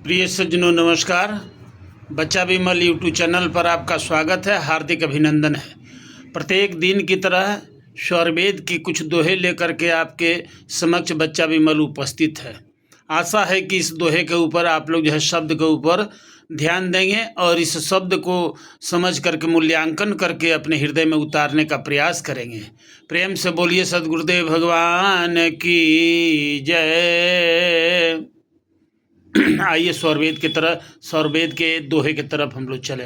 प्रिय सज्जनों नमस्कार। बच्चा विमल यूट्यूब चैनल पर आपका स्वागत है, हार्दिक अभिनंदन है। प्रत्येक दिन की तरह स्वरवेद की कुछ दोहे लेकर के आपके समक्ष बच्चा विमल उपस्थित है। आशा है कि इस दोहे के ऊपर आप लोग जो है शब्द के ऊपर ध्यान देंगे और इस शब्द को समझ करके मूल्यांकन करके अपने हृदय में उतारने का प्रयास करेंगे। प्रेम से बोलिए सद्गुरुदेव भगवान की जय। आइए स्वरवेद के दोहे की तरफ हम लोग चले।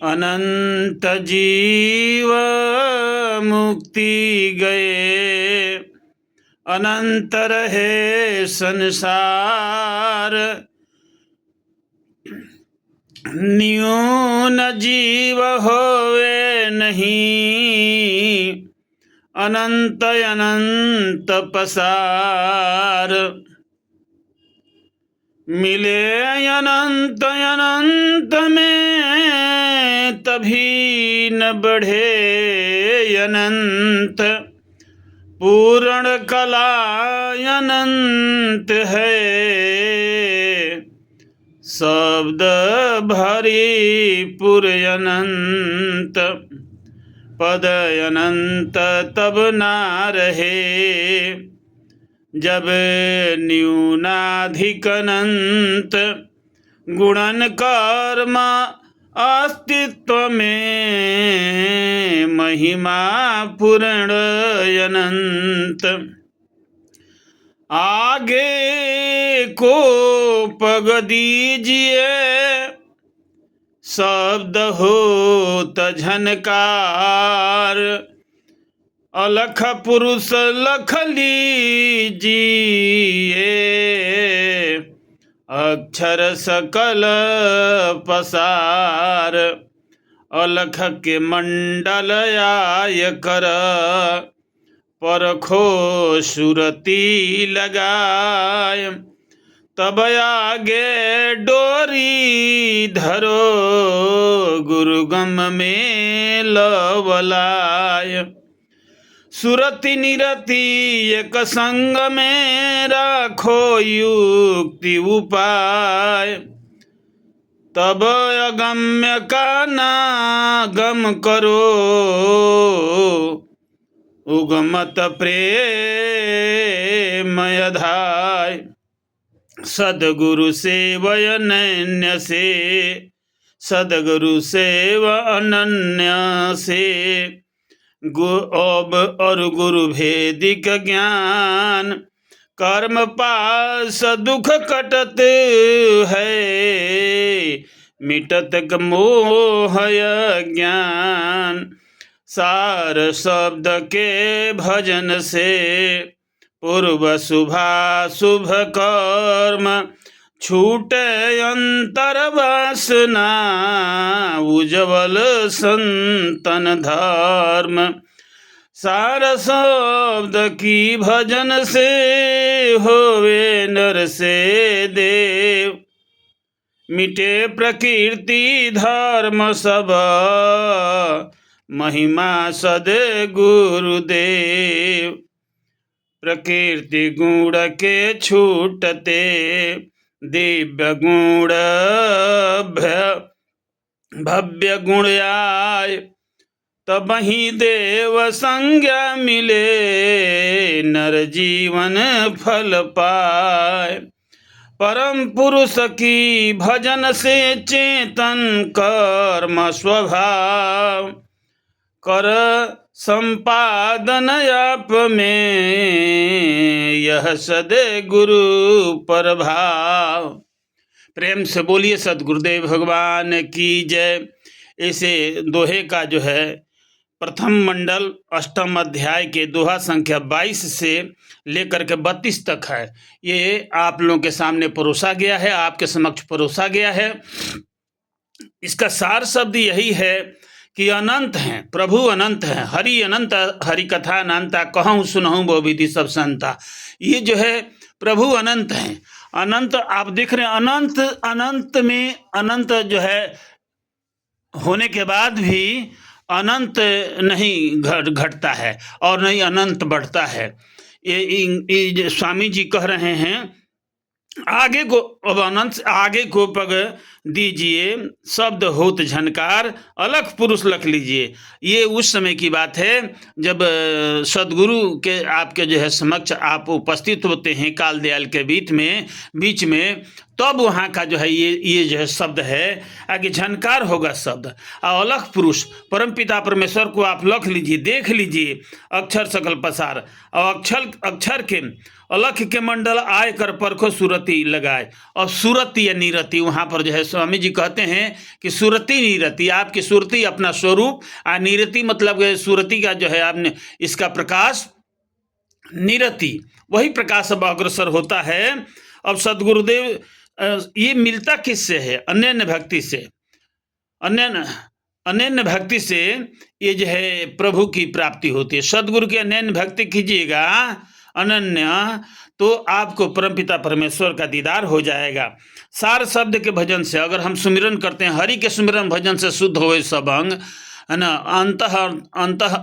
अनंत जीव मुक्ति गए, अनंत रहे संसार। न्यून जीव होवे नहीं, अनंत अनंत पसार। मिले अनंत अनंत में, तभी न बढ़े अनंत। पूर्ण कला अनंत है, शब्द भरी पुर अनंत। पद अनंत तब ना रहे, जब न्यूनाधिक अनंत। गुणन कर्म अस्तित्व में, महिमा पूर्ण अनंत। आगे को पग दीजिए, शब्द होत झनकार। अलख पुरुष लख लीजिए, अक्षर सकल पसार। अलख के मंडल आय कर, परखो सुरती लगाय। तब आगे डोरी धरो, गुरुगम में लवलाय। सुरति निरति एक संग में, राखो युक्ति उपाय। तब अगम्य का नागम करो, उगमत प्रेम अधाय। सद्गुरु सेवय अनन्य से, सद्गुरु सेव अनन्य से। और गुरु भेदिक ज्ञान, कर्म पास दुख कटत है। मिटत मोह ज्ञान, सार शब्द के भजन से। पूर्व शुभाशुभ कर्म, छूटे अंतर वासना। उज्ज्वल संतन धर्म, सार शब्द की भजन से। होवे नर से देव, मिटे प्रकृति धर्म सब। महिमा सद गुरुदेव, प्रकृति गुण के छूटते। दिव्य गुण भव्य गुण आय, तब ही देव संज्ञा मिले। नर जीवन फल पाए, परम पुरुष की भजन से। चेतन कर्म स्वभाव, कर संपादन आप में। यह सदे गुरु प्रभाव। प्रेम से बोलिए सद्गुरुदेव भगवान की जय। ऐसे दोहे का जो है प्रथम मंडल अष्टम अध्याय के दोहा संख्या 22 से लेकर के 32 तक है। ये आप लोगों के सामने परोसा गया है, आपके समक्ष परोसा गया है। इसका सार शब्द यही है कि अनंत हैं, प्रभु अनंत हैं। हरि अनंत हरि कथा अनंता, कहूँ सुनहूँ वो विधि सब संता। ये जो है प्रभु अनंत हैं। अनंत आप देख रहे हैं, अनंत अनंत में अनंत जो है होने के बाद भी अनंत नहीं घटता है और नहीं अनंत बढ़ता है। ये स्वामी जी कह रहे हैं आगे को अब अनंत आगे को पग दीजिए, शब्द होत झनकार, अलख पुरुष लख लीजिए। ये उस समय की बात है जब सदगुरु के आपके जो है समक्ष आप उपस्थित होते हैं काल दयाल के बीच में तब वहाँ का जो है ये जो है शब्द है, आगे झनकार होगा शब्द। और अलख पुरुष परमपिता परमेश्वर को आप लख लीजिए, देख लीजिए, अक्षर सकल पसार, और अक्षर के अलख के मंडल आय कर परखो सुरति लगाए। और सुरति या नीरति, वहाँ पर जो है स्वामी जी कहते हैं कि सुरति नीरति, आपकी सुरति अपना स्वरूप, और नीरति मतलब सुरति का जो है आपने इसका प्रकाश, नीरति वही प्रकाश अब अग्रसर होता है। अब सदगुरुदेव ये मिलता किससे है? अनन्य भक्ति से। अनन्य भक्ति से ये जो है प्रभु की प्राप्ति होती है। सदगुरु की अनन्य भक्ति कीजिएगा अनन्य, तो आपको परमपिता परमेश्वर का दीदार हो जाएगा। सार शब्द के भजन से, अगर हम सुमिरन करते हैं हरि के सुमिरन भजन से शुद्ध होए सब अंग, है ना। अंतः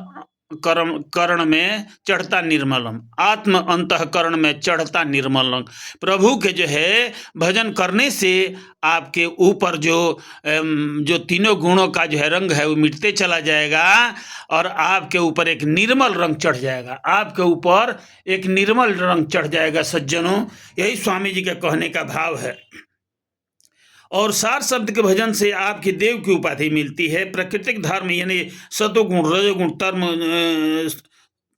करण में चढ़ता निर्मलम, आत्म अंतःकरण में चढ़ता निर्मलम। प्रभु के जो है भजन करने से आपके ऊपर जो तीनों गुणों का जो है रंग है वो मिटते चला जाएगा, और आपके ऊपर एक निर्मल रंग चढ़ जाएगा। आपके ऊपर एक निर्मल रंग चढ़ जाएगा सज्जनों, यही स्वामी जी के कहने का भाव है। और सार शब्द के भजन से आपकी देव की उपाधि मिलती है। प्राकृतिक धर्म यानी सतोगुण रजोगुण तर्म,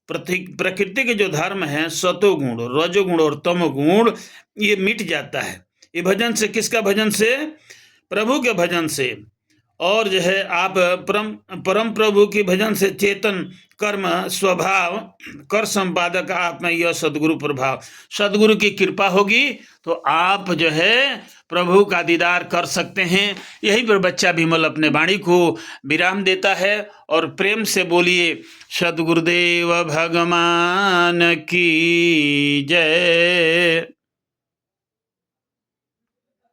प्रकृति के जो धर्म है सतोगुण रजोगुण और तमोगुण, ये मिट जाता है ये भजन से। किसका भजन से? प्रभु के भजन से। और जो है आप परम प्रभु के भजन से चेतन कर्म स्वभाव कर संपादक आप में यह सदगुरु प्रभाव। सदगुरु की कृपा होगी तो आप जो है प्रभु का दीदार कर सकते हैं। यहीं पर बच्चा विमल अपने वाणी को विराम देता है, और प्रेम से बोलिए सदगुरुदेव भगवान की जय।